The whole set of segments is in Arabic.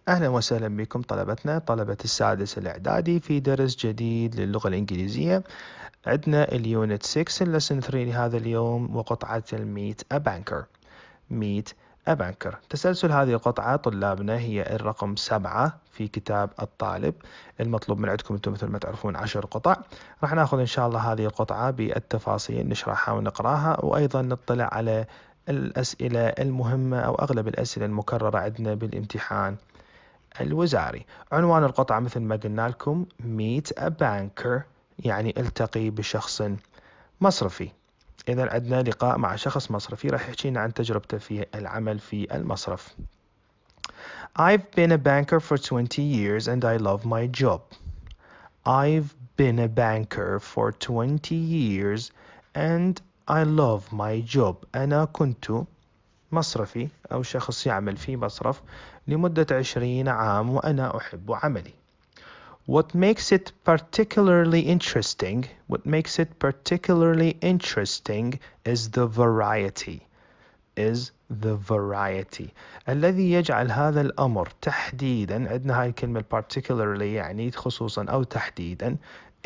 أهلا وسهلا بكم طلبتنا طلبة السادس الاعدادي في درس جديد للغة الإنجليزية. عندنا اليونت 6 اللسن 3 لهذا اليوم وقطعة Meet a Banker. Meet a Banker. تسلسل هذه القطعة طلابنا هي الرقم 7 في كتاب الطالب. المطلوب من عندكم أنتم مثل ما تعرفون 10 قطع. راح ناخذ إن شاء الله هذه القطعة بالتفاصيل نشرحها ونقراها وأيضا نطلع على الأسئلة المهمة أو أغلب الأسئلة المكررة عندنا بالامتحان الوزاري. عنوان القطعة مثل ما قلنا لكم Meet a Banker، يعني التقي بشخص مصرفي. إذا عندنا لقاء مع شخص مصرفي راح يحكينا عن تجربته في العمل في المصرف. I've been a banker for 20 years and I love my job. I've been a banker for 20 years and I love my job. أنا كنت مصرفي أو شخص يعمل في مصرف لمدة 20 عام وأنا أحب عملي. What makes it particularly interesting is the variety. الذي يجعل هذا الأمر تحديدا، عندنا هاي الكلمة particularly يعني خصوصا أو تحديدا،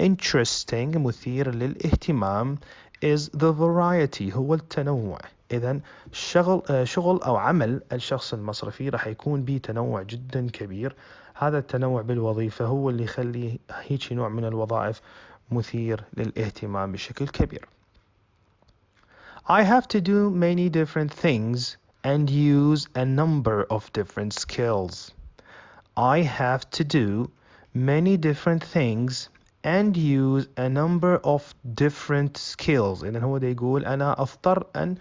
interesting مثير للاهتمام، is the variety هو التنوع. إذن شغل أو عمل الشخص المصرفي راح يكون به تنوع جدا كبير. هذا التنوع بالوظيفة هو اللي يخلي هيك نوع من الوظائف مثير للاهتمام بشكل كبير. I have to do many different things and use a number of different skills. I have to do many different things and use a number of different skills. إذن هو دا يقول أنا أضطر أن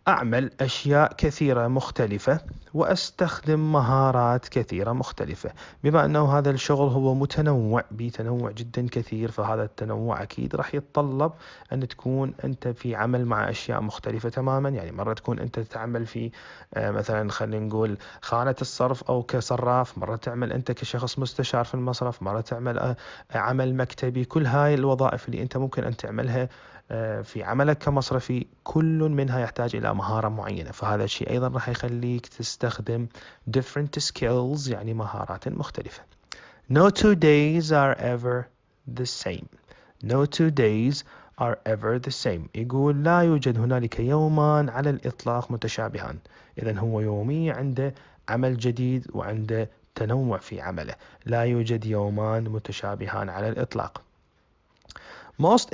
أعمل أشياء كثيرة مختلفة وأستخدم مهارات كثيرة مختلفة. بما أنه هذا الشغل هو متنوع بتنوع جدا كثير، فهذا التنوع أكيد راح يتطلب أن تكون أنت في عمل مع أشياء مختلفة تماما. يعني مرة تكون أنت تعمل في مثلا خلينا نقول خانة الصرف أو كصراف، مرة تعمل أنت كشخص مستشار في المصرف، مرة تعمل عمل مكتبي. كل هاي الوظائف اللي أنت ممكن أن تعملها في عملك كمصرفي كل منها يحتاج إلى مهارة معينة، فهذا الشيء أيضا راح يخليك تستخدم different skills يعني مهارات مختلفة. No two days are ever the same. No two days are ever the same. يقول لا يوجد هنالك يومان على الإطلاق متشابهان. إذن هو يومي عنده عمل جديد وعنده تنوع في عمله. لا يوجد يومان متشابهان على الإطلاق. Most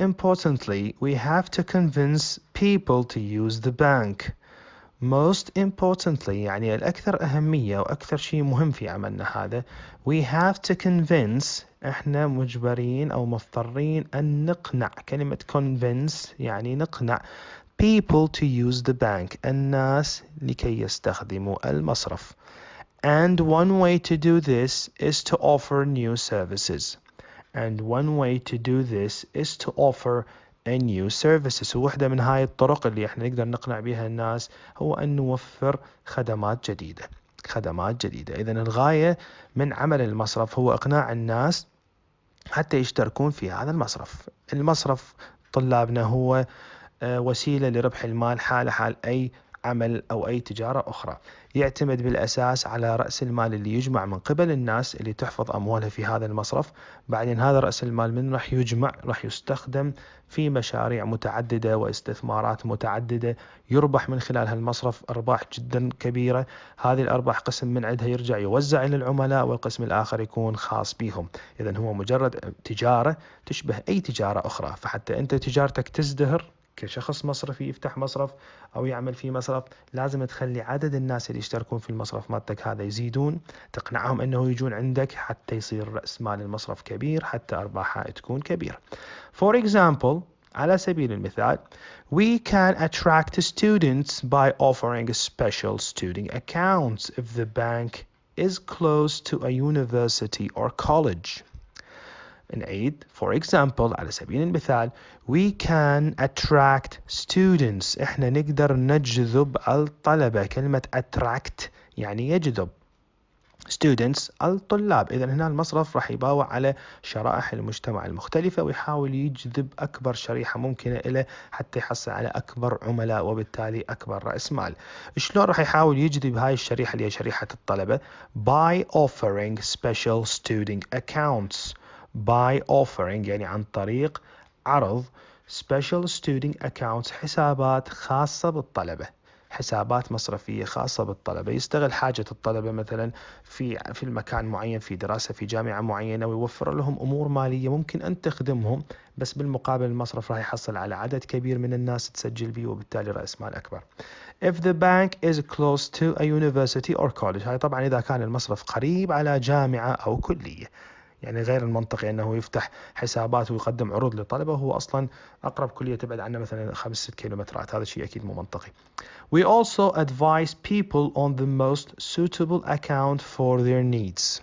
importantly, we have to convince people to use the bank. Most importantly يعني الأكثر أهمية وأكثر شيء مهم في عملنا هذا. We have to convince، إحنا مجبرين أو مضطرين أن نقنع. كلمة convince يعني نقنع people to use the bank، الناس لكي يستخدموا المصرف. And one way to do this is to offer new services. And one way to do this is to offer a new services. وواحدة من هاي الطرق اللي احنا نقدر نقنع بها الناس هو أن نوفر خدمات جديدة. إذن الغاية من عمل المصرف هو إقناع الناس حتى يشتركون في هذا المصرف. المصرف طلابنا هو وسيلة لربح المال حال أي عمل أو أي تجارة أخرى. يعتمد بالأساس على رأس المال اللي يجمع من قبل الناس اللي تحفظ أموالها في هذا المصرف. بعدين هذا رأس المال من راح يجمع راح يستخدم في مشاريع متعددة واستثمارات متعددة، يربح من خلال هالمصرف أرباح جدا كبيرة. هذه الأرباح قسم من عندها يرجع يوزع إلى العملاء والقسم الآخر يكون خاص بهم. إذن هو مجرد تجارة تشبه أي تجارة أخرى، فحتى أنت تجارتك تزدهر كشخص مصرفي يفتح مصرف أو يعمل في مصرف، لازم تخلي عدد الناس اللي يشتركون في المصرف مالتك هذا يزيدون، تقنعهم أنه يجون عندك حتى يصير رأس مال المصرف كبير، حتى أرباحها تكون كبيرة. For example، على سبيل المثال، we can attract students by offering special student accounts if the bank is close to a university or college. نعيد. For example، على سبيل المثال، we can attract students، احنا نقدر نجذب الطلبة. كلمة attract يعني يجذب. students الطلاب. إذا هنا المصرف راح يباوع على شرائح المجتمع المختلفة ويحاول يجذب أكبر شريحة ممكنة إليه حتى يحصل على أكبر عملاء وبالتالي أكبر رأس مال. شلون راح يحاول يجذب هاي الشريحة اللي هي شريحة الطلبة؟ by offering special student accounts. by offering يعني عن طريق عرض special student accounts، حسابات خاصة بالطلبة، حسابات مصرفية خاصة بالطلبة. يستغل حاجة الطلبة مثلا في المكان معين، في دراسة في جامعة معينة، ويوفر لهم أمور مالية ممكن أن تخدمهم، بس بالمقابل المصرف راح يحصل على عدد كبير من الناس تسجل به وبالتالي رأس مال أكبر. If the bank is close to a university or college، هاي طبعا إذا كان المصرف قريب على جامعة أو كلية. يعني غير المنطقي أنه يفتح حسابات ويقدم عروض للطلبة وهو أصلا أقرب كلية تبعد عنه مثلا 5-6 كيلومترات. هذا شيء أكيد مو منطقي. We also advise people on the most suitable account for their needs.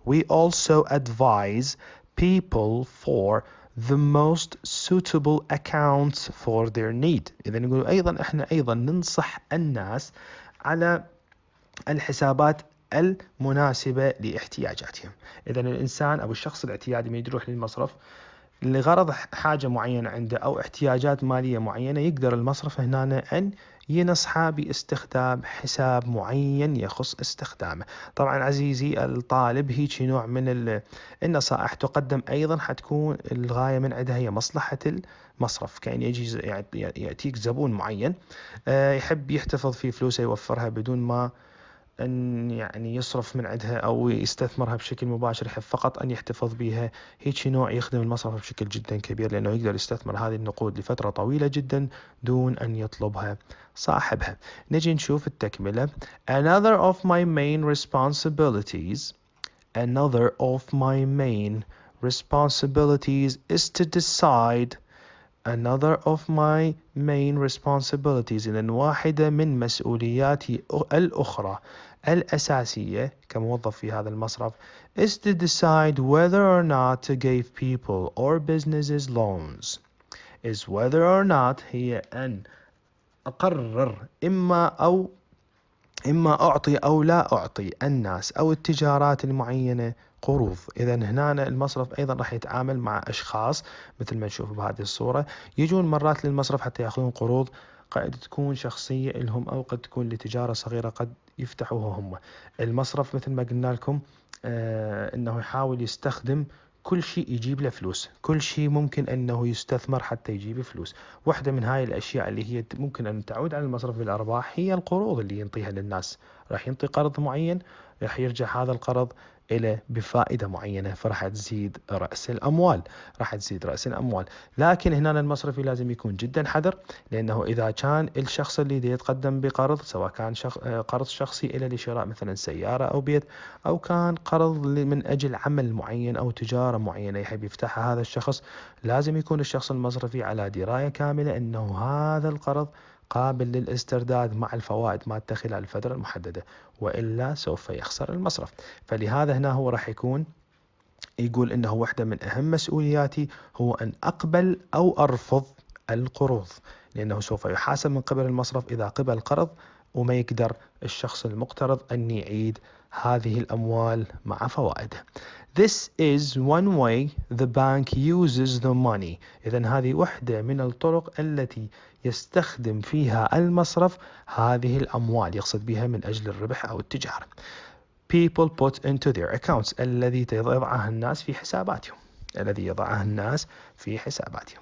We also advise people for the most suitable accounts for their need. إذا نقول أيضا إحنا أيضا ننصح الناس على الحسابات المناسبة لاحتياجاتهم. إذا الإنسان أو الشخص الاعتيادي من يروح للمصرف لغرض حاجة معينة عنده أو احتياجات مالية معينة، يقدر المصرف هنا أن ينصحه باستخدام حساب معين يخص استخدامه. طبعا عزيزي الطالب، هيك نوع من النصائح تقدم أيضا حتكون الغاية من عندها هي مصلحة المصرف. كأن يجي يأتيك زبون معين يحب يحتفظ في فلوسه يوفرها بدون ما أن يعني يصرف من عندها أو يستثمرها بشكل مباشر، يحب فقط أن يحتفظ بها. هيك نوع يخدم المصرف بشكل جدا كبير، لأنه يقدر يستثمر هذه النقود لفترة طويلة جدا دون أن يطلبها صاحبها. نجي نشوف التكملة. Another of my main responsibilities is to decide. Another of my main responsibilities، إذن واحدة من مسؤولياتي الأخرى الأساسية كموظف في هذا المصرف is to decide whether or not to give people or businesses loans. is whether or not هي أن أقرر إما أعطي أو لا أعطي الناس أو التجارات المعينة قروض. إذا هنا المصرف أيضا راح يتعامل مع أشخاص مثل ما نشوف بهذه الصورة، يجون مرات للمصرف حتى يأخذون قروض، قد تكون شخصية لهم أو قد تكون لتجارة صغيرة قد يفتحوها هم. المصرف مثل ما قلنا لكم أنه يحاول يستخدم كل شيء يجيب له فلوس، كل شيء ممكن أنه يستثمر حتى يجيب فلوس. واحدة من هاي الأشياء اللي هي ممكن أن تعود على المصرف بالأرباح هي القروض اللي ينطيها للناس. راح ينطي قرض معين، راح يرجع هذا القرض إلى بفائدة معينة، فراح تزيد رأس الأموال، لكن هنا المصرفي لازم يكون جدا حذر، لأنه إذا كان الشخص اللي يتقدم بقرض سواء كان قرض شخصي إلى لشراء مثلا سيارة أو بيت، أو كان قرض من أجل عمل معين أو تجارة معينة يحب يفتحها هذا الشخص، لازم يكون الشخص المصرفي على دراية كاملة أنه هذا القرض قابل للاسترداد مع الفوائد مالته خلال الفترة المحددة، وإلا سوف يخسر المصرف. فلهذا هنا هو راح يقول إنه واحدة من أهم مسؤولياتي هو أن أقبل أو أرفض القروض، لأنه سوف يحاسب من قبل المصرف إذا قبل قرض وما يقدر الشخص المقترض أن يعيد هذه الأموال مع فوائده. This is one way the bank uses the money. إذن هذه واحدة من الطرق التي يستخدم فيها المصرف هذه الأموال، يقصد بها من أجل الربح أو التجارة. People put into their accounts، الذي يضعها الناس في حساباتهم،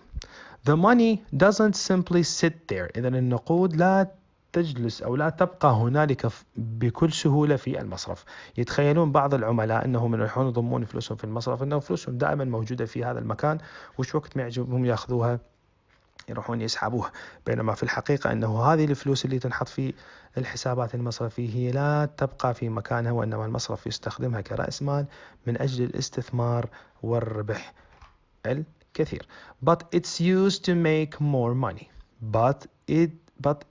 The money doesn't simply sit there. إذن النقود لا تجلس أو لا تبقى هنالك بكل سهولة في المصرف. يتخيلون بعض العملاء أنهم يروحون يضمون فلوسهم في المصرف أنه فلوسهم دائما موجودة في هذا المكان، وش وقت ما يعجبهم يأخذوها يروحون يسحبوها، بينما في الحقيقة أنه هذه الفلوس اللي تنحط في الحسابات المصرفية هي لا تبقى في مكانها، وإنما المصرف يستخدمها كرأس مال من أجل الاستثمار والربح الكثير. But it's used to make more money. But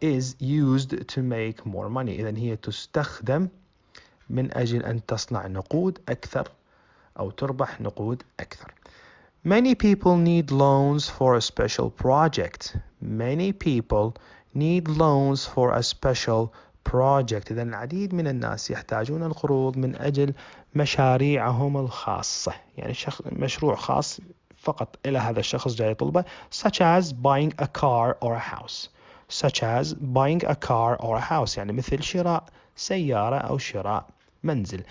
is used to make more money. إذن هي تستخدم من أجل أن تصنع نقود أكثر أو تربح نقود أكثر. Many people need loans for a special project. Many people need loans for a special project. إذن العديد من الناس يحتاجون القروض من أجل مشاريعهم الخاصة، يعني مشروع خاص فقط إلى هذا الشخص جاي يطلبه، such as buying a car or a house. such as buying a car or a house يعني مثل شراء سيارة أو شراء منزل.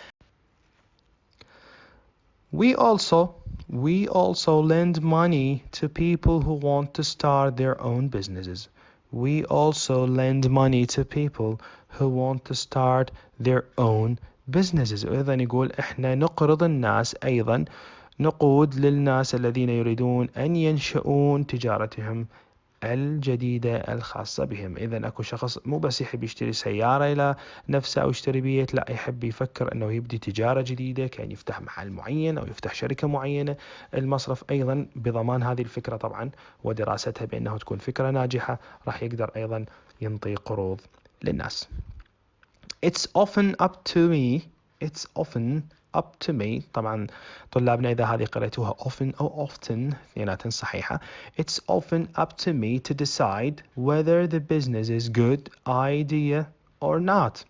We also lend money to people who want to start their own businesses. We also lend money to people who want to start their own businesses. وإذا يقول إحنا نقرض الناس، أيضا نقود للناس الذين يريدون أن ينشئون تجارتهم الجديدة الخاصة بهم. إذا أكو شخص مو بس يحب يشتري سيارة إلى نفسه أو يشتري بيت، لا، يحب يفكر أنه يبدي تجارة جديدة، كان يفتح محل معين أو يفتح شركة معينة. المصرف أيضا بضمان هذه الفكرة طبعا ودراستها بأنه تكون فكرة ناجحة راح يقدر أيضا ينطي قروض للناس. It's often up to me. طبعا طلابنا إذا هذه قرأتوها often أو often اثنيناتن صحيحة. It's often up to me to decide whether the business is good idea or not.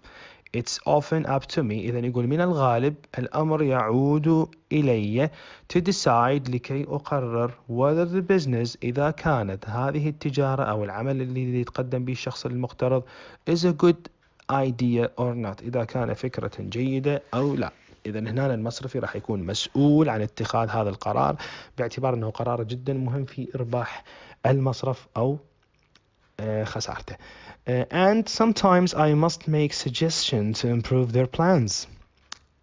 It's often up to me. إذا يقول من الغالب الأمر يعود إلي to decide لكي أقرر whether the business إذا كانت هذه التجارة أو العمل اللي يتقدم به الشخص المقترض is a good idea or not، إذا كان فكرة جيدة أو لا. إذا هنا المصرفي راح يكون مسؤول عن اتخاذ هذا القرار، باعتبار أنه قرار جدا مهم في إرباح المصرف أو خسارته. And sometimes I must make suggestions to improve their plans.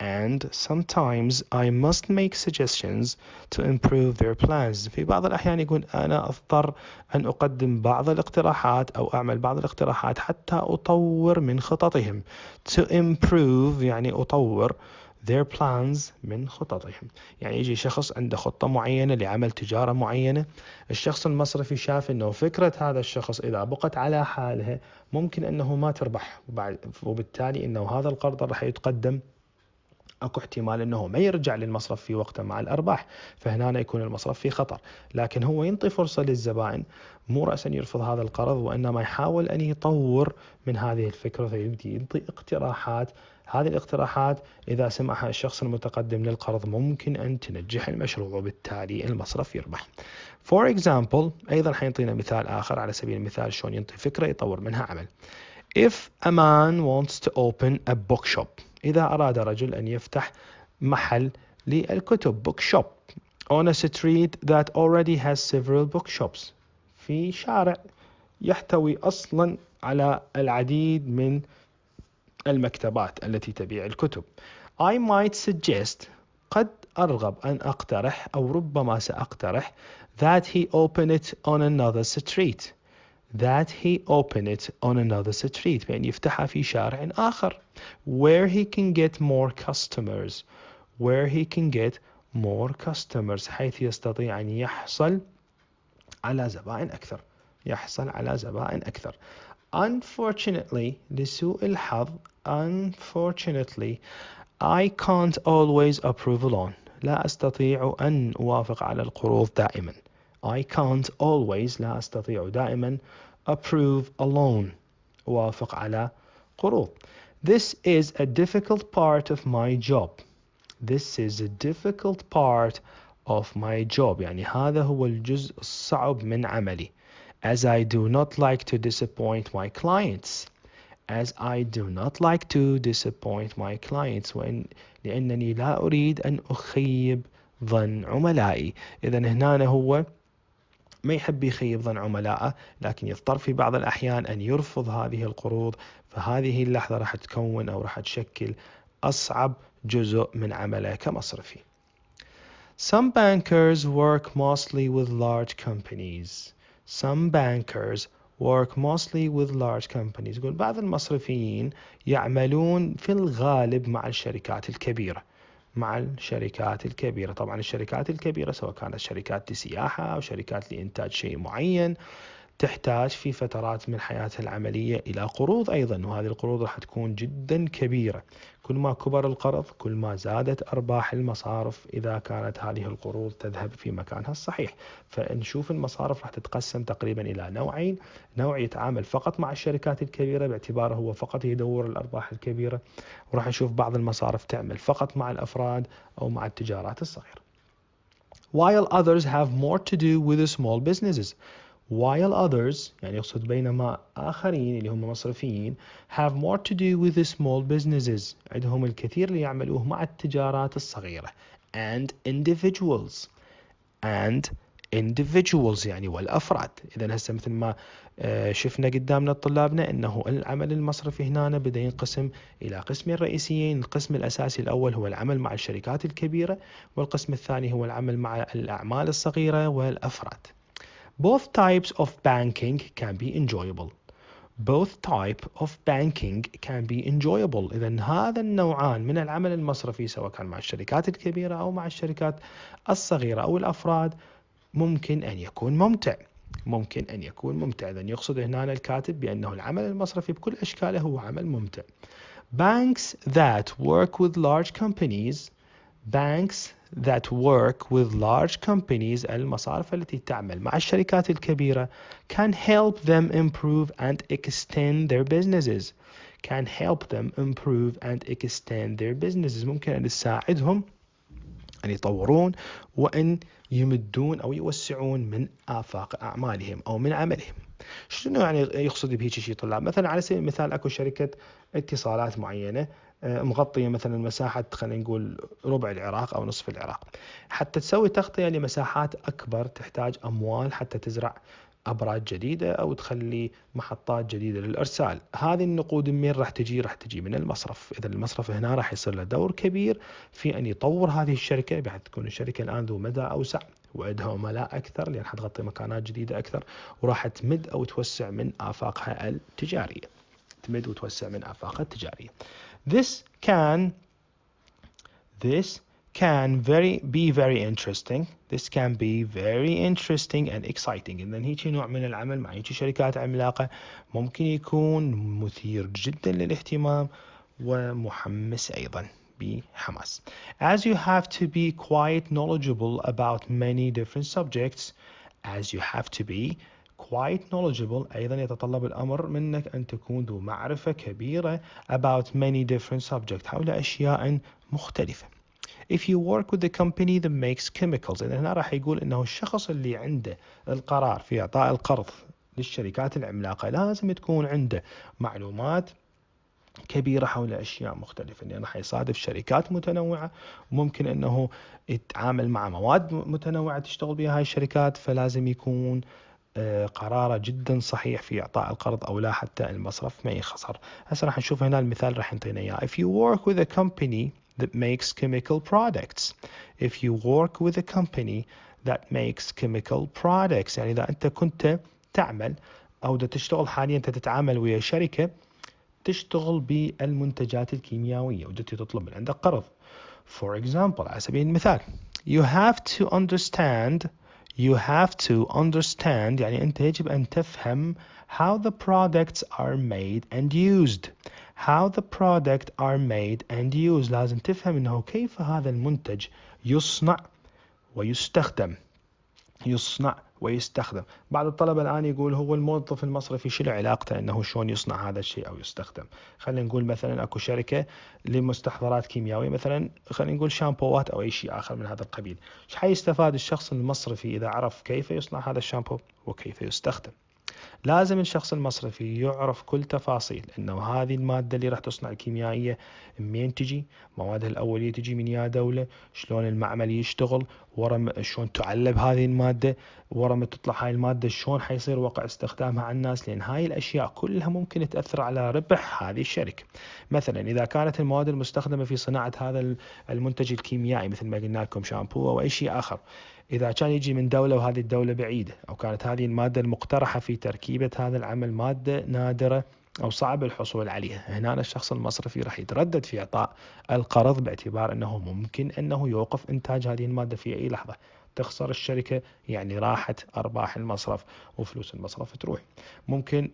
And sometimes I must make suggestions to improve their plans. في بعض الأحيان يقول أنا أضطر أن أقدم بعض الاقتراحات أو أعمل بعض الاقتراحات حتى أطور من خططهم. To improve يعني أطور their plans من خططهم. يعني يجي شخص عنده خطة معينة لعمل تجارة معينة، الشخص المصرفي شاف أنه فكرة هذا الشخص إذا بقت على حالها ممكن أنه ما تربح، وبالتالي أنه هذا القرض راح يتقدم اكو احتمال انه ما يرجع للمصرف في وقته مع الارباح، فهنا يكون المصرف في خطر. لكن هو ينطي فرصة للزبائن، مو رأسا يرفض هذا القرض، وانما يحاول ان يطور من هذه الفكرة، فيبدي ينطي اقتراحات. هذه الاقتراحات اذا سمعها الشخص المتقدم للقرض ممكن ان تنجح المشروع، وبالتالي المصرف يربح. For example ايضا حينطينا مثال اخر على سبيل المثال شلون ينطي فكرة يطور منها عمل. If a man wants to open a bookshop، إذا أراد رجل أن يفتح محل للكتب bookshop on a street that already has several bookshops، في شارع يحتوي أصلا على العديد من المكتبات التي تبيع الكتب. I might suggest، قد أرغب أن أقترح أو ربما سأقترح that he open it on another street. بأن يفتحها في شارع آخر where he can get more customers حيث يستطيع أن يحصل على زبائن أكثر. Unfortunately لسوء الحظ I can't always approve a loan. لا أستطيع أن أوافق على القروض دائما. I can't always لا أستطيع دائما approve a loan أوافق على قروض. This is a difficult part of my job. يعني هذا هو الجزء الصعب من عملي. As I do not like to disappoint my clients. لأنني لا أريد أن أخيب ظن عملائي. إذن هنا هو ما يحب يخيب ظن عملائه، لكن يضطر في بعض الأحيان أن يرفض هذه القروض، فهذه اللحظة راح تكون أو راح تشكل أصعب جزء من عمله كمصرفي. Some bankers work mostly with large companies. some bankers work mostly with large companies. يقول بعض المصرفيين يعملون في الغالب مع الشركات الكبيرة. مع الشركات الكبيرة. طبعا الشركات الكبيرة سواء كانت شركات لسياحة أو شركات لإنتاج شيء معين تحتاج في فترات من حياتها العملية إلى قروض أيضا، وهذه القروض راح تكون جدا كبيرة. كل ما كبر القرض كل ما زادت أرباح المصارف إذا كانت هذه القروض تذهب في مكانها الصحيح. فنشوف المصارف راح تتقسم تقريبا إلى نوعين: نوع يتعامل فقط مع الشركات الكبيرة باعتباره هو فقط يدور الأرباح الكبيرة، وراح نشوف بعض المصارف تعمل فقط مع الأفراد أو مع التجارات الصغيرة. While others have more to do with the small businesses. While others يعني يقصد بينما آخرين اللي هم مصرفيين have more to do with the small businesses عندهم الكثير اللي يعملوه مع التجارات الصغيرة and individuals يعني والأفراد. إذا هسه مثل ما شفنا قدامنا طلابنا أنه العمل المصرفي هنا بدأ ينقسم إلى قسمين رئيسيين. القسم الأساسي الأول هو العمل مع الشركات الكبيرة، والقسم الثاني هو العمل مع الأعمال الصغيرة والأفراد. Both types of banking can be enjoyable. Both type of banking can be enjoyable. إذن هذا النوعان من العمل المصرفي سواء كان مع الشركات الكبيرة أو مع الشركات الصغيرة أو الأفراد ممكن أن يكون ممتع. ممكن أن يكون ممتع. إذن يقصد هنا الكاتب بأنه العمل المصرفي بكل أشكاله هو عمل ممتع. Banks that work with large companies. Banks that work with large companies المصارف التي تعمل مع الشركات الكبيرة can help them improve and extend their businesses. Can help them improve and extend their businesses. ممكن أن تساعدهم أن يطورون وأن يمدون أو يوسعون من آفاق أعمالهم أو من عملهم. شنو يعني يقصد بهيك شيء طلاب؟ مثلا على سبيل المثال أكو شركة اتصالات معينة مغطية مثلا مساحة خلينا نقول ربع العراق أو نصف العراق. حتى تسوي تغطية لمساحات أكبر تحتاج أموال حتى تزرع أبراج جديدة أو تخلي محطات جديدة للإرسال. هذه النقود من راح تجي؟ راح تجي من المصرف. إذا المصرف هنا راح يصير له دور كبير في أن يطور هذه الشركة بحيث تكون الشركة الآن ذو مدى أوسع وعندها عملاء أكثر لأن حتغطي مكانات جديدة أكثر، وراح تمد أو توسع من آفاقها التجارية. تمد وتوسع من آفاقها التجارية. This can be very interesting. This can be very interesting and exciting. إذن هيك نوع من العمل مع هيك شركات عملاقة ممكن يكون مثير جدا للاهتمام ومحمس أيضا بحماس. As you have to be quite knowledgeable about many different subjects. As you have to be quite knowledgeable أيضا يتطلب الأمر منك أن تكون ذو معرفة كبيرة about many different subjects حول أشياء مختلفة. If you work with the company that makes chemicals. إذا هنا راح يقول إنه الشخص اللي عنده القرار في إعطاء القرض للشركات العملاقة لازم تكون عنده معلومات كبيرة حول أشياء مختلفة، لأنه راح يصادف شركات متنوعة وممكن أنه يتعامل مع مواد متنوعة تشتغل بها هاي الشركات، فلازم يكون قراره جدا صحيح في إعطاء القرض أو لا حتى المصرف ما يخسر. هسه راح نشوف هنا المثال راح ينطينا إياه. If you work with a company that makes chemical products. If you work with a company that makes chemical products يعني إذا أنت كنت تعمل أو تشتغل حاليا أنت تتعامل ويا شركة تشتغل بالمنتجات الكيميائية ودتي تطلب من عندك قرض. For example على سبيل المثال you have to understand يعني أنت يجب أن تفهم how the products are made and used. How the product are made and used. لازم تفهم أنه كيف هذا المنتج يصنع ويستخدم. بعض الطلبة الآن يقول هو الموظف المصرفي شو علاقته أنه شلون يصنع هذا الشيء أو يستخدم. خلينا نقول مثلا أكو شركة لمستحضرات كيميائية مثلا خلينا نقول شامبوات أو أي شيء آخر من هذا القبيل. ايش حيستفاد الشخص المصرفي إذا عرف كيف يصنع هذا الشامبو وكيف يستخدم؟ لازم الشخص المصرفي يعرف كل تفاصيل انه هذه المادة اللي راح تصنع الكيميائية منين تجي، موادها الاولية تجي من يا دولة، شلون المعمل يشتغل، شلون تعلب هذه المادة، ورا ما تطلع هاي المادة شلون حيصير واقع استخدامها على الناس، لأن هاي الأشياء كلها ممكن تأثر على ربح هذه الشركة. مثلا إذا كانت المواد المستخدمة في صناعة هذا المنتج الكيميائي مثل ما قلنا لكم شامبو أو أي شيء آخر، إذا كان يجي من دولة وهذه الدولة بعيدة، أو كانت هذه المادة المقترحة في تركيبة هذا العمل مادة نادرة أو صعب الحصول عليها، هنا الشخص المصرفي راح يتردد في إعطاء القرض باعتبار أنه ممكن أنه يوقف إنتاج هذه المادة في أي لحظة، تخسر الشركة، يعني راحت أرباح المصرف وفلوس المصرف تروح. ممكن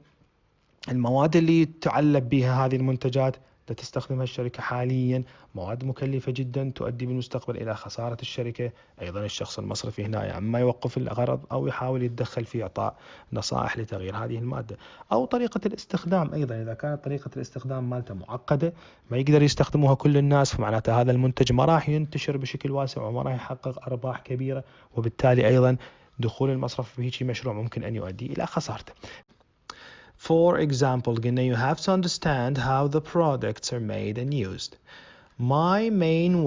المواد اللي تعلب بها هذه المنتجات تستخدمها الشركة حاليا مواد مكلفة جدا تؤدي بالمستقبل إلى خسارة الشركة. أيضا الشخص المصرفي هنا يا أما يوقف الغرض أو يحاول يتدخل في إعطاء نصائح لتغيير هذه المادة، أو طريقة الاستخدام. أيضا إذا كانت طريقة الاستخدام مالته معقدة ما يقدر يستخدموها كل الناس، فمعناته هذا المنتج ما راح ينتشر بشكل واسع وما راح يحقق أرباح كبيرة، وبالتالي أيضا دخول المصرف في هيك مشروع ممكن أن يؤدي إلى خسارته. For example, قلنا you have to understand how the products are made and used. My main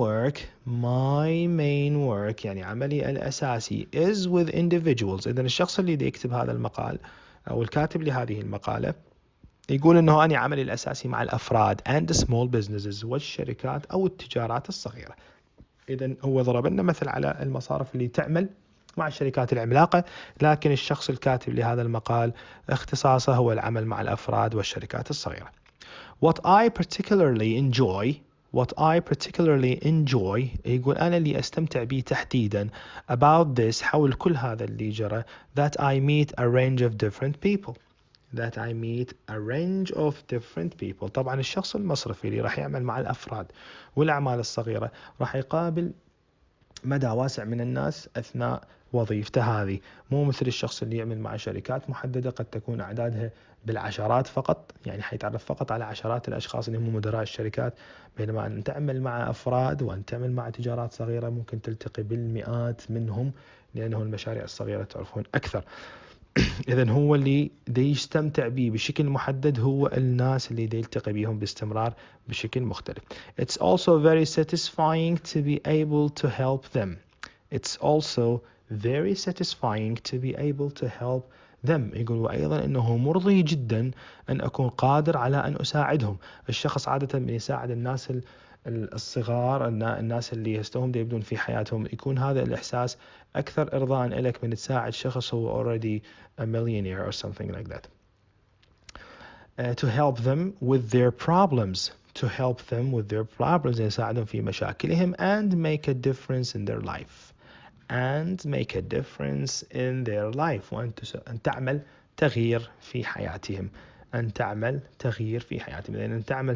work يعني عملي الأساسي is with individuals. إذن الشخص اللي يكتب هذا المقال أو الكاتب لهذه المقالة يقول أنه أنا عملي الأساسي مع الأفراد and small businesses والشركات أو التجارات الصغيرة. إذن هو ضرب لنا مثل على المصارف اللي تعمل مع الشركات العملاقة، لكن الشخص الكاتب لهذا المقال اختصاصه هو العمل مع الأفراد والشركات الصغيرة. What I particularly enjoy يقول أنا اللي أستمتع به تحديدا about this حول كل هذا اللي جرى that I meet a range of different people. طبعا الشخص المصرفي اللي راح يعمل مع الأفراد والأعمال الصغيرة راح يقابل مدى واسع من الناس أثناء وظيفته هذه، مو مثل الشخص اللي يعمل مع شركات محددة قد تكون أعدادها بالعشرات فقط، يعني حيتعرف فقط على عشرات الأشخاص اللي هم مدراء الشركات، بينما أن تعمل مع أفراد وأن تعمل مع تجارات صغيرة ممكن تلتقي بالمئات منهم، لأنه المشاريع الصغيرة تعرفون أكثر. إذن هو اللي دي يستمتع به بشكل محدد هو الناس اللي دي يلتقي بيهم باستمرار بشكل مختلف. It's also very satisfying to be able to help them. يقول وأيضا أنه مرضي جدا أن أكون قادر على أن أساعدهم. الشخص عادة من يساعد الناس الصغار، الناس اللي يستوهم يبدون في حياتهم، يكون هذا الإحساس أكثر إرضاء لك من تساعد شخص هو already a millionaire or something like that. To help them with their problems يساعدهم في مشاكلهم and make a difference in their life وأن تعمل تغيير في حياتهم. لأن تعمل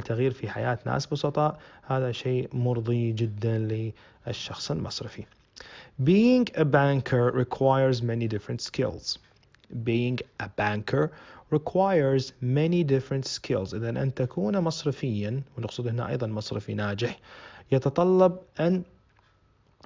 تغيير في حياة ناس بسطاء هذا شيء مرضي جدا للشخص المصرفي. Being a banker requires many different skills. إذن أن تكون مصرفيا، ونقصد هنا أيضا مصرفي ناجح، يتطلب أن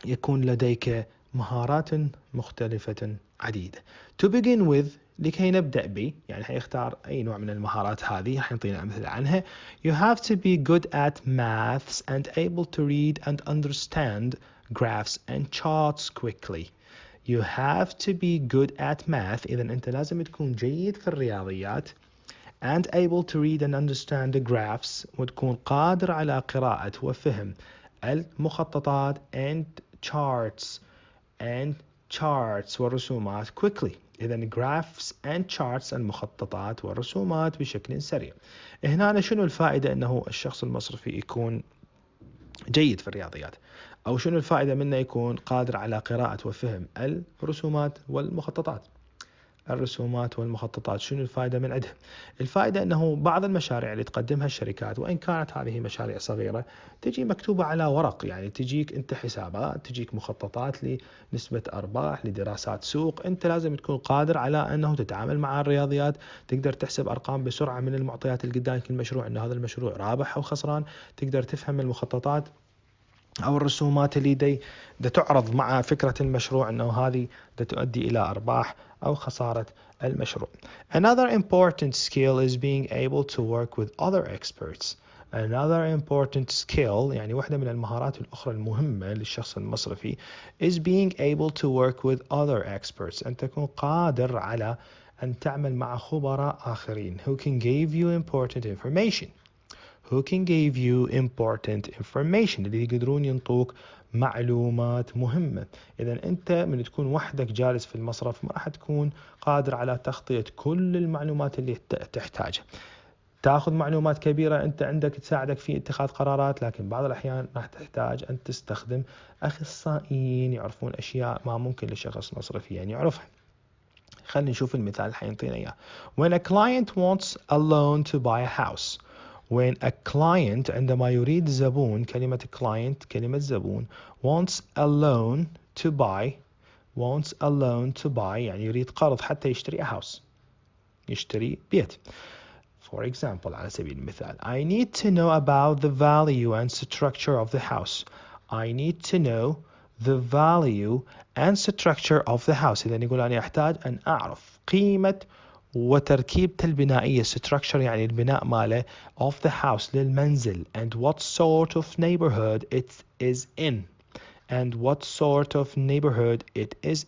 يكون لديك مهارات مختلفة عديدة. To begin with لكي نبدأ به، يعني حيختار أي نوع من المهارات هذه، حيعطينا أمثلة عنها. You have to be good at maths and able to read and understand graphs and charts quickly. You have to be good at math. إذن أنت لازم تكون جيد في الرياضيات and able to read and understand the graphs، وتكون قادر على قراءة وفهم المخططات and charts والرسومات quickly. إذن graphs and charts المخططات والرسومات بشكل سريع. هنا شنو الفائدة أنه الشخص المصرفي يكون جيد في الرياضيات، أو شنو الفائدة منه يكون قادر على قراءة وفهم الرسومات والمخططات؟ شنو الفائدة من عندها؟ الفائدة أنه بعض المشاريع اللي تقدمها الشركات وإن كانت هذه مشاريع صغيرة تجي مكتوبة على ورق، يعني تجيك أنت حسابات، تجيك مخططات لنسبة أرباح، لدراسات سوق. أنت لازم تكون قادر على أنه تتعامل مع الرياضيات، تقدر تحسب أرقام بسرعة من المعطيات اللي قدامك المشروع، أن هذا المشروع رابح أو خسران، تقدر تفهم المخططات أو الرسومات اللي تعرض مع فكرة المشروع أنه هذه تؤدي إلى أرباح أو خسارة المشروع. Another important skill is being able to work with other experts. Another important skill يعني واحدة من المهارات الأخرى المهمة للشخص المصرفي is being able to work with other experts. أن تكون قادر على أن تعمل مع خبراء آخرين who can give you important information. Who can give you important information اللي يقدرون ينطوك معلومات مهمة. إذا أنت من تكون وحدك جالس في المصرف ما راح تكون قادر على تغطية كل المعلومات اللي تحتاجها. تأخذ معلومات كبيرة أنت عندك تساعدك في اتخاذ قرارات، لكن بعض الأحيان راح تحتاج أن تستخدم أخصائيين يعرفون أشياء ما ممكن لشخص مصرفي أن يعرفها. خلينا نشوف المثال اللي حينطينا إياه. When a client wants a loan to buy a house. When a client عندما يريد زبون، كلمة client كلمة زبون، wants a loan to buy يعني يريد قرض حتى يشتري a house، يشتري بيت. For example على سبيل المثال I need to know about the value and structure of the house. I need to know the value and structure of the house. إذا يقول أنا أحتاج أن أعرف قيمة وتركيبته البنائية structure يعني البناء ماله of the house للمنزل and what sort of neighborhood it is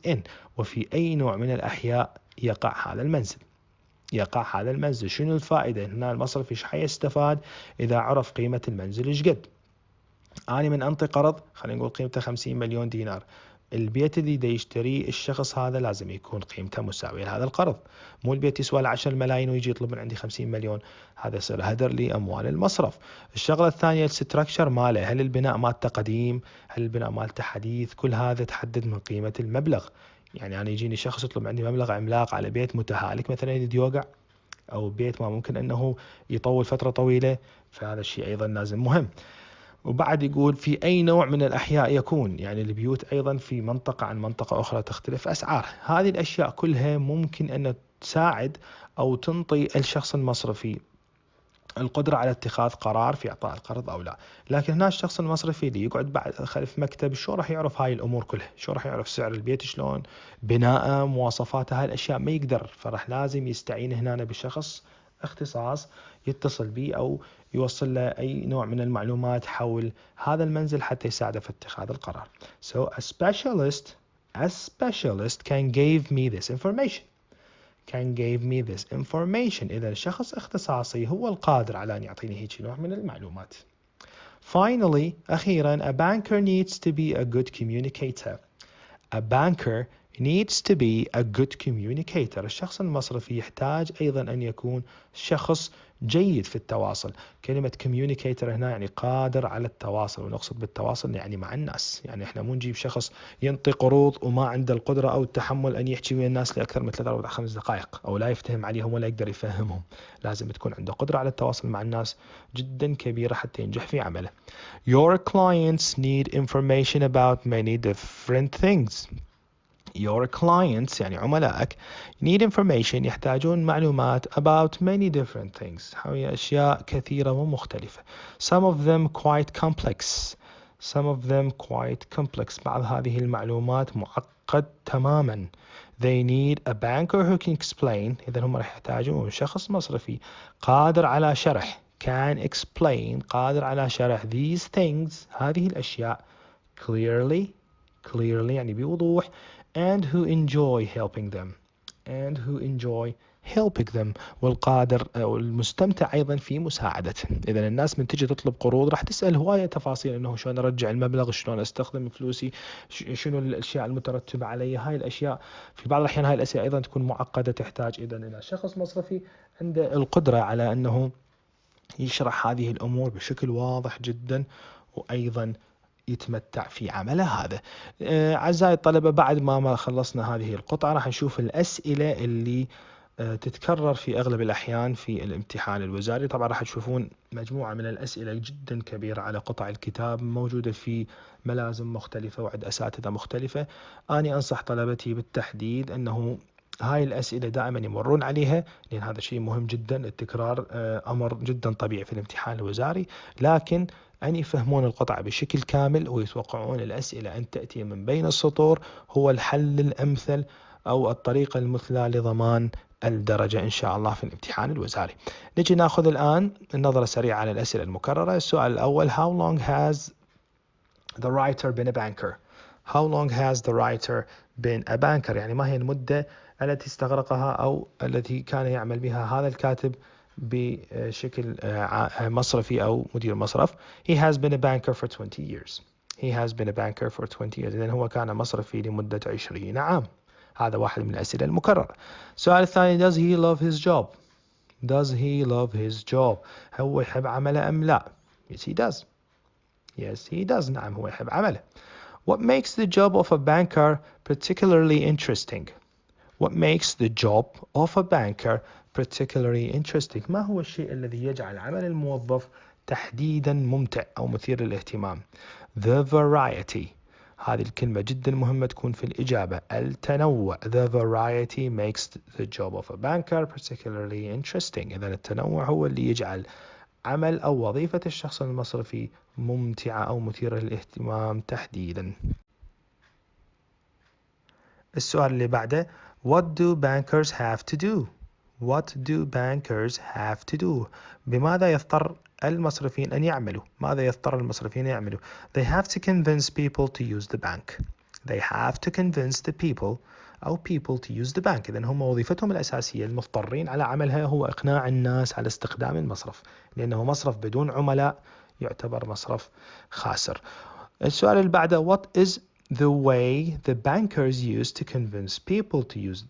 in وفي أي نوع من الأحياء يقع هذا المنزل. شنو الفائدة هنا؟ المصرفي ايش حيستفاد إذا عرف قيمة المنزل ايش قد. أنا من أنطي قرض خلينا نقول قيمته 50 مليون دينار، البيت اللي دا يشتريه الشخص هذا لازم يكون قيمته مساوية لهذا القرض. مو البيت يسوى 10 ملايين ويجي يطلب من عندي 50 مليون، هذا يصير هدر لأموال المصرف. الشغلة الثانية الستراكشر ماله، هل البناء مالته قديم، هل البناء مالته حديث، كل هذا تحدد من قيمة المبلغ. يعني أنا يجيني شخص يطلب عندي مبلغ عملاق على بيت متهالك مثلا يوقع، أو بيت ما ممكن أنه يطول فترة طويلة، فهذا الشيء أيضا لازم مهم. وبعد يقول في أي نوع من الأحياء يكون، يعني البيوت أيضا في منطقة عن منطقة أخرى تختلف أسعار. هذه الأشياء كلها ممكن أن تساعد أو تنطي الشخص المصرفي القدرة على اتخاذ قرار في إعطاء القرض أو لا. لكن هنا الشخص المصرفي اللي يقعد بعد خلف مكتب شو راح يعرف هاي الأمور كلها؟ شو راح يعرف سعر البيت شلون، بناءه، مواصفاته، هاي الأشياء ما يقدر. فرح لازم يستعين هنا بشخص اختصاص يتصل به أو يوصل له أي نوع من المعلومات حول هذا المنزل حتى يساعده في اتخاذ القرار. So a specialist can give me this information. إذا شخص اختصاصي هو القادر على أن يعطيني هيك نوع من المعلومات. Finally, أخيرا, a banker needs to be a good communicator. الشخص المصرفي يحتاج أيضا أن يكون شخص جيد في التواصل. كلمة communicator هنا يعني قادر على التواصل، ونقصد بالتواصل يعني مع الناس. يعني احنا مو نجيب شخص ينطي قروض وما عنده القدرة أو التحمل أن يحكي ويا الناس لأكثر من 3 أو 5 دقائق، أو لا يفتهم عليهم ولا يقدر يفهمهم. لازم تكون عنده قدرة على التواصل مع الناس جدا كبيرة حتى ينجح في عمله. Your clients need information about many different things. Your clients يعني عملائك need information يحتاجون معلومات about many different things حول أشياء كثيرة ومختلفة. Some of them quite complex. بعض هذه المعلومات معقد تماما. They need a banker who can explain. إذا هم راح يحتاجون شخص مصرفي قادر على شرح قادر على شرح these things هذه الأشياء clearly يعني بوضوح and who enjoy helping them والقادر والمستمتع أيضا في مساعدتهم. إذا الناس من تجي تطلب قروض راح تسأل هواية تفاصيل، إنه شلون أرجع المبلغ، شلون أستخدم فلوسي، شنو الأشياء المترتبة علي. هاي الأشياء في بعض الأحيان هاي الأشياء أيضا تكون معقدة، تحتاج إذا إلى شخص مصرفي عنده القدرة على أنه يشرح هذه الأمور بشكل واضح جدا، وأيضا يتمتع في عمله هذا. أعزائي الطلبة، بعد ما خلصنا هذه القطعة راح نشوف الأسئلة اللي تتكرر في أغلب الأحيان في الامتحان الوزاري. طبعا راح تشوفون مجموعة من الأسئلة جدا كبيرة على قطع الكتاب موجودة في ملازم مختلفة وعند أساتذة مختلفة. أنا أنصح طلبتي بالتحديد أنه هاي الأسئلة دائما يمرون عليها، لأن هذا شيء مهم جدا. التكرار أمر جدا طبيعي في الامتحان الوزاري، لكن أن يفهمون القطعة بشكل كامل ويتوقعون الأسئلة أن تأتي من بين السطور هو الحل الأمثل أو الطريقة المثلى لضمان الدرجة إن شاء الله في الامتحان الوزاري. نجي نأخذ الآن النظرة سريعة على الأسئلة المكررة. السؤال الأول: How long has the writer been a banker? How long has the writer been a banker؟ يعني ما هي المدة التي استغرقها أو التي كان يعمل بها هذا الكاتب بشكل مصرفي أو مدير مصرف. He has been a banker for 20 years. He has been a banker for 20 years. إذن هو كان مصرفي لمدة 20 عام. هذا واحد من الأسئلة المكررة. السؤال الثاني: Does he love his job? Does he love his job؟ هو يحب عمله أم لا؟ Yes he does. Yes he does. نعم هو يحب عمله. What makes the job of a banker particularly interesting? What makes the job of a banker particularly interesting؟ ما هو الشيء الذي يجعل عمل الموظف تحديدا ممتع أو مثير للاهتمام؟ The variety. هذه الكلمة جدا مهمة تكون في الإجابة. التنوع. The variety makes the job of a banker particularly interesting. إذن التنوع هو اللي يجعل عمل أو وظيفة الشخص المصرفي ممتعة أو مثيرة للاهتمام تحديدا. السؤال اللي بعده: What do bankers have to do? What do bankers have to do؟ بماذا يضطر المصرفيين أن يعملوا؟ ماذا يضطر المصرفيين أن يعملوا؟ They have to convince people to use the bank. They have to convince the people أو people to use the bank. إذن هم وظيفتهم الأساسية المضطرين على عملها هو إقناع الناس على استخدام المصرف، لأنه مصرف بدون عملاء يعتبر مصرف خاسر. السؤال اللي بعده: What is the way the bankers use to convince people to use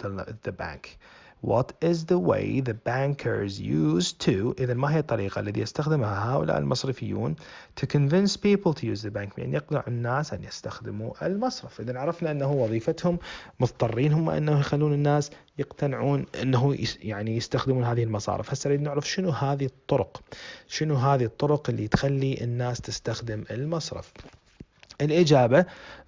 the bank? What is the way the bankers use to؟ إذا ما هي الطريقة التي يستخدمها هؤلاء المصرفيون to convince people to use the bank، بأن يقنعوا الناس أن يستخدموا المصرف. إذا عرفنا أنه وظيفتهم مضطرين هم أنه يخلون الناس يقتنعون أنه يعني يستخدمون هذه المصارف. هسه نريد نعرف شنو هذه الطرق، شنو هذه الطرق اللي تخلي الناس تستخدم المصرف. الإجابة: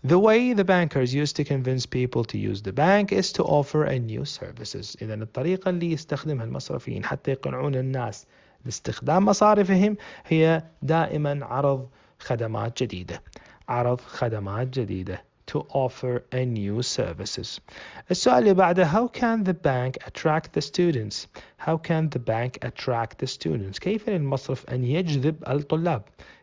The way the bankers used to convince people to use the bank is to offer a new services. إذا الطريقة اللي يستخدمها المصرفيين حتى يقنعون الناس باستخدام مصارفهم هي دائما عرض خدمات جديدة. عرض خدمات جديدة. To offer a new services. السؤال اللي بعده: How can the bank attract the students? How can the bank attract the students؟ كيف للمصرف أن يجذب الطلاب؟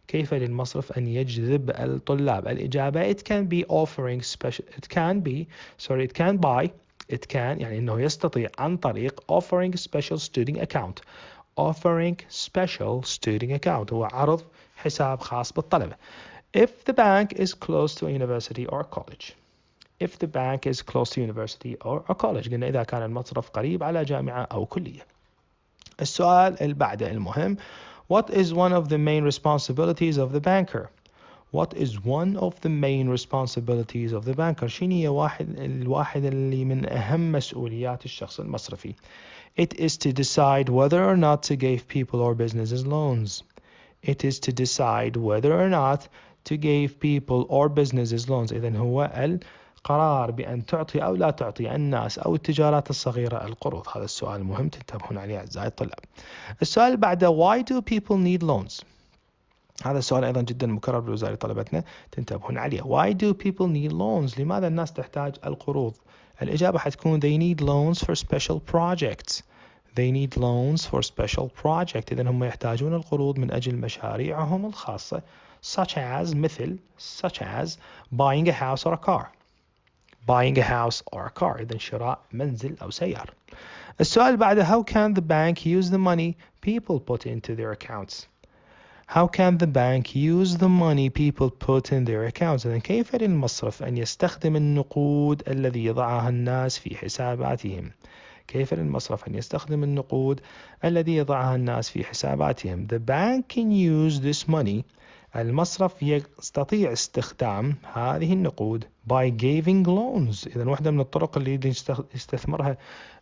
كيف للمصرف أن يجذب الطلاب؟ الإجابة: It can be offering special. It can by. It can يعني إنه يستطيع عن طريق offering special student account. Offering special student account هو عرض حساب خاص بالطلبة. If the bank is close to a university or college. If the bank is close to university or a college. قلنا إذا كان المصرف قريب على جامعة أو كلية. السؤال اللي بعده المهم: What is one of the main responsibilities of the banker? What is one of the main responsibilities of the banker؟ شنو هي الواحد اللي من أهم مسؤوليات الشخص المصرفي؟ It is to decide whether or not to give people or businesses loans. It is to decide whether or not to give people or businesses loans. إذن هو القرار بأن تعطي أو لا تعطي الناس أو التجارات الصغيرة القروض. هذا السؤال مهم تنتبهون عليه أعزائي الطلاب. السؤال اللي بعده: Why do people need loans؟ هذا السؤال أيضا جدا مكرر بوزارة طلبتنا تنتبهون عليه. Why do people need loans؟ لماذا الناس تحتاج القروض؟ الإجابة حتكون They need loans for special projects. They need loans for special projects. إذن هم يحتاجون القروض من أجل مشاريعهم الخاصة مثل buying a house or a car. Buying a house or a car. إذن شراء منزل أو سيارة. السؤال بعده: How can the bank use the money people put into their accounts? How can the bank use the money people put in their accounts؟ إذن كيف للمصرف أن يستخدم النقود الذي يضعها الناس في حساباتهم؟ كيف للمصرف أن يستخدم النقود الذي يضعها الناس في حساباتهم؟ The bank can use this money. المصرف يستطيع استخدام هذه النقود by giving loans. إذن واحدة من الطرق اللي يستثمرها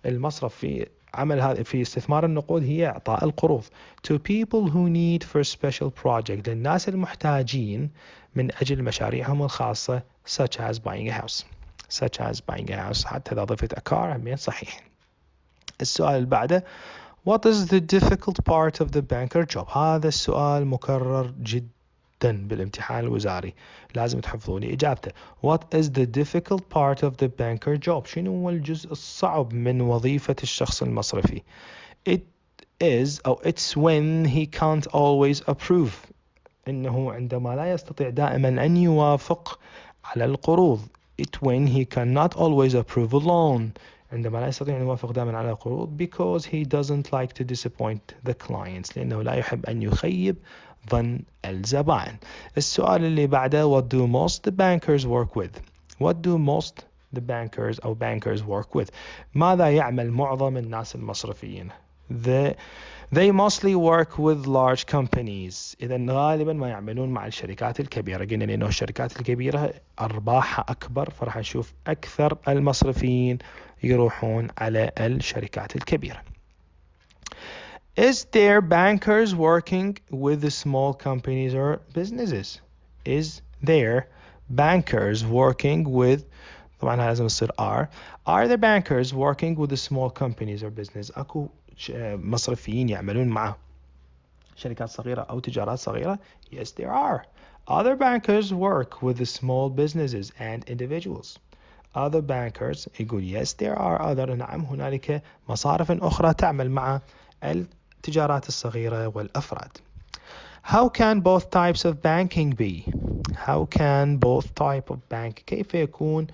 المصرف في عمل هذا في استثمار النقود هي إعطاء القروض to people who need for special project. للناس المحتاجين من أجل مشاريعهم الخاصة such as buying a house. حتى إذا ضفت a car همين صحيح. السؤال اللي بعده: What is the difficult part of the banker job؟ هذا السؤال مكرر جدا جدا بالامتحان الوزاري، لازم تحفظوني إجابته. What is the difficult part of the banker job؟ شنو هو الجزء الصعب من وظيفة الشخص المصرفي؟ It is أو it's when he can't always approve، إنه عندما لا يستطيع دائما أن يوافق على القروض. It when he cannot always approve a loan، عندما لا يستطيع أن يوافق دائما على القروض. Because he doesn't like to disappoint the clients، لأنه لا يحب أن يخيب ظن الزبائن. السؤال اللي بعده what do most the bankers work with؟ What do most the bankers أو bankers work with؟ ماذا يعمل معظم الناس المصرفيين؟ They mostly work with large companies. إذا غالبا ما يعملون مع الشركات الكبيرة. قلنا لأنه الشركات الكبيرة أرباحها أكبر، فرح نشوف أكثر المصرفيين يروحون على الشركات الكبيرة. Is there bankers working with the small companies or businesses؟ Is there bankers working with، طبعا لازم يصير are there bankers working with the small companies or business؟ أكو مصرفيين يعملون مع شركات صغيرة أو تجارات صغيرة؟ Yes, there are. Other bankers work with the small businesses and individuals. Other bankers يقول yes, there are other، نعم هنالك مصارف أخرى تعمل مع التجارات الصغيرة والأفراد. How can both types of banking be؟ How can both type of bank، كيف يكون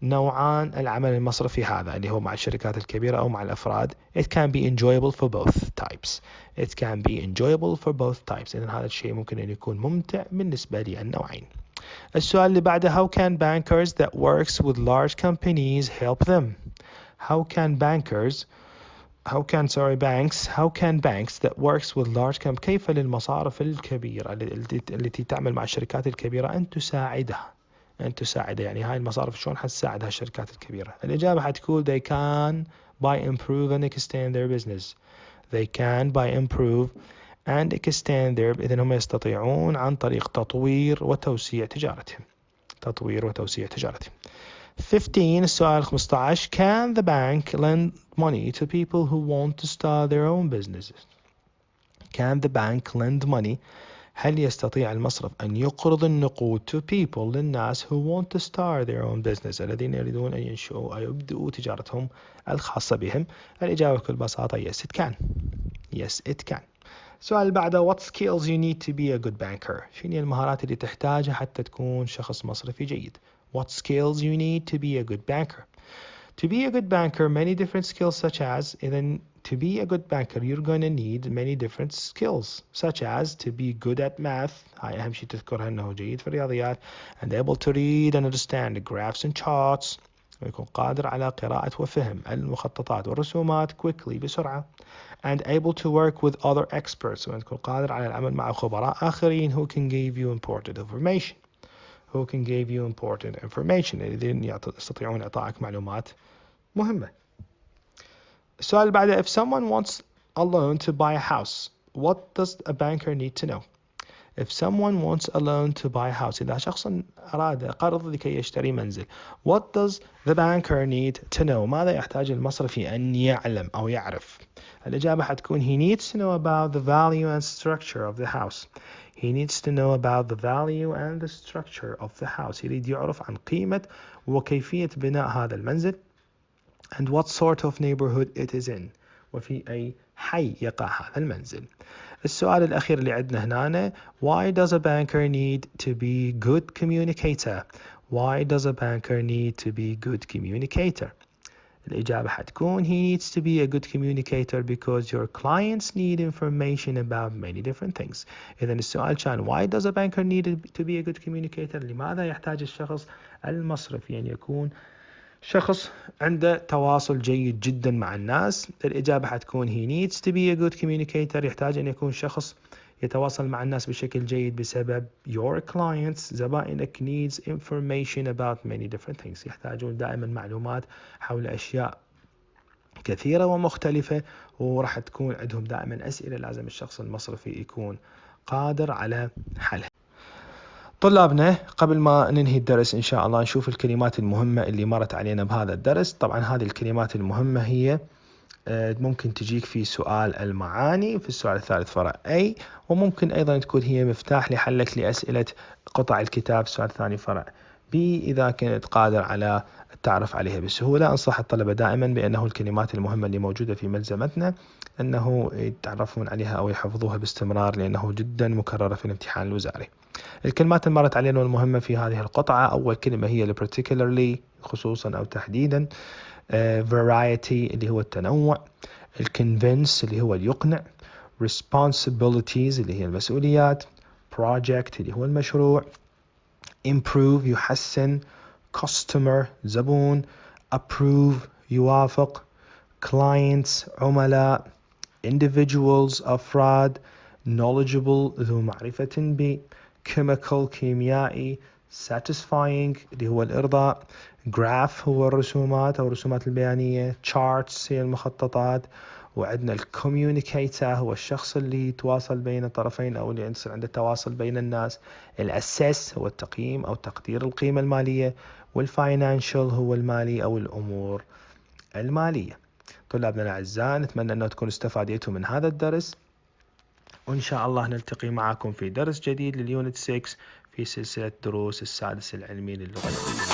نوعان العمل المصرفي هذا اللي هو مع الشركات الكبيرة أو مع الأفراد؟ It can be enjoyable for both types. It can be enjoyable for both types. إذن هذا الشيء ممكن أن يكون ممتع بالنسبة للنوعين. السؤال اللي بعده how can bankers that works with large companies help them؟ How can banks that works with large companies، كيف للمصارف الكبيرة التي تعمل مع الشركات الكبيرة أن تساعدها؟ يعني هاي المصارف شلون حتساعد هالشركات الكبيرة؟ الإجابة حتكون they can by improve and extend their business. They can by improve and extend their، إذن هم يستطيعون عن طريق تطوير وتوسيع تجارتهم. 15 السؤال 15 can the bank lend money to people who want to start their own businesses؟ Can the bank lend money، هل يستطيع المصرف أن يقرض النقود to people للناس who want to start their own business، الذين يريدون أن ينشئوا أو يبدأوا تجارتهم الخاصة بهم؟ الإجابة بكل بساطة yes it can. Yes it can. السؤال اللي بعده what skills you need to be a good banker؟ شنو المهارات اللي تحتاجها حتى تكون شخص مصرفي جيد؟ What skills you need to be a good banker؟ To be a good banker many different skills such as، إذن to be a good banker you're going to need many different skills such as to be good at math، هاي أهم شيء تذكرها أنه جيد في الرياضيات، and able to read and understand the graphs and charts، ويكون قادر على قراءة وفهم المخططات والرسومات quickly بسرعة، and able to work with other experts، ويكون قادر على العمل مع خبراء آخرين who can give you important information الذين يستطيعون إعطائك معلومات مهمة. السؤال اللي بعده if someone wants a loan to buy a house what does a banker need to know؟ If someone wants a loan to buy a house، إذا شخص أراد قرض لكي يشتري منزل، what does the banker need to know؟ ماذا يحتاج المصرفي أن يعلم أو يعرف؟ الإجابة حتكون he needs to know about the value and structure of the house. He needs to know about the value and the structure of the house. يريد يعرف عن قيمة وكيفية بناء هذا المنزل and what sort of neighborhood it is in، وفي أي حي يقع هذا المنزل. السؤال الأخير اللي عندنا هنا why does a banker need to be good communicator؟ Why does a banker need to be good communicator؟ الإجابة حتكون he needs to be a good communicator because your clients need information about many different things. إذن السؤال كان why does a banker need to be a good communicator؟ لماذا يحتاج الشخص المصرفي أن يكون شخص عنده تواصل جيد جدا مع الناس؟ الإجابة حتكون he needs to be a good communicator، يحتاج أن يكون شخص يتواصل مع الناس بشكل جيد بسبب your clients زبائنك needs information about many different things، يحتاجون دائما معلومات حول أشياء كثيرة ومختلفة، وراح تكون عندهم دائما أسئلة لازم الشخص المصرفي يكون قادر على حلها. طلابنا قبل ما ننهي الدرس إن شاء الله نشوف الكلمات المهمة اللي مرت علينا بهذا الدرس. طبعا هذه الكلمات المهمة هي ممكن تجيك في سؤال المعاني في السؤال الثالث فرع A، وممكن أيضا تكون هي مفتاح لحلك لأسئلة قطع الكتاب السؤال الثاني فرع B إذا كنت قادر على التعرف عليها بسهولة. أنصح الطلبة دائما بأنه الكلمات المهمة اللي موجودة في ملزمتنا أنه يتعرفون عليها أو يحفظوها باستمرار، لأنه جدا مكررة في الامتحان الوزاري. الكلمات اللي مرت علينا والمهمة في هذه القطعة، أول كلمة هي particularly خصوصا أو تحديدا، variety اللي هو التنوع، convince اللي هو يقنع، responsibilities اللي هي المسؤوليات، project اللي هو المشروع، improve يحسن، customer زبون، approve يوافق، clients عملاء، individuals أفراد، knowledgeable ذو معرفة ب، chemical كيميائي، satisfying اللي هو الإرضاء، graph هو الرسومات أو الرسومات البيانية، charts هي المخططات، وعندنا communicator هو الشخص اللي يتواصل بين الطرفين أو اللي يصير عنده تواصل بين الناس، assess هو التقييم أو تقدير القيمة المالية، والfinancial هو المالي أو الأمور المالية. طلابنا الأعزاء، نتمنى أنه تكونوا استفادتوا من هذا الدرس، وإن شاء الله نلتقي معكم في درس جديد لليونت 6 في سلسلة دروس السادس العلمي للغة الإنجليزية.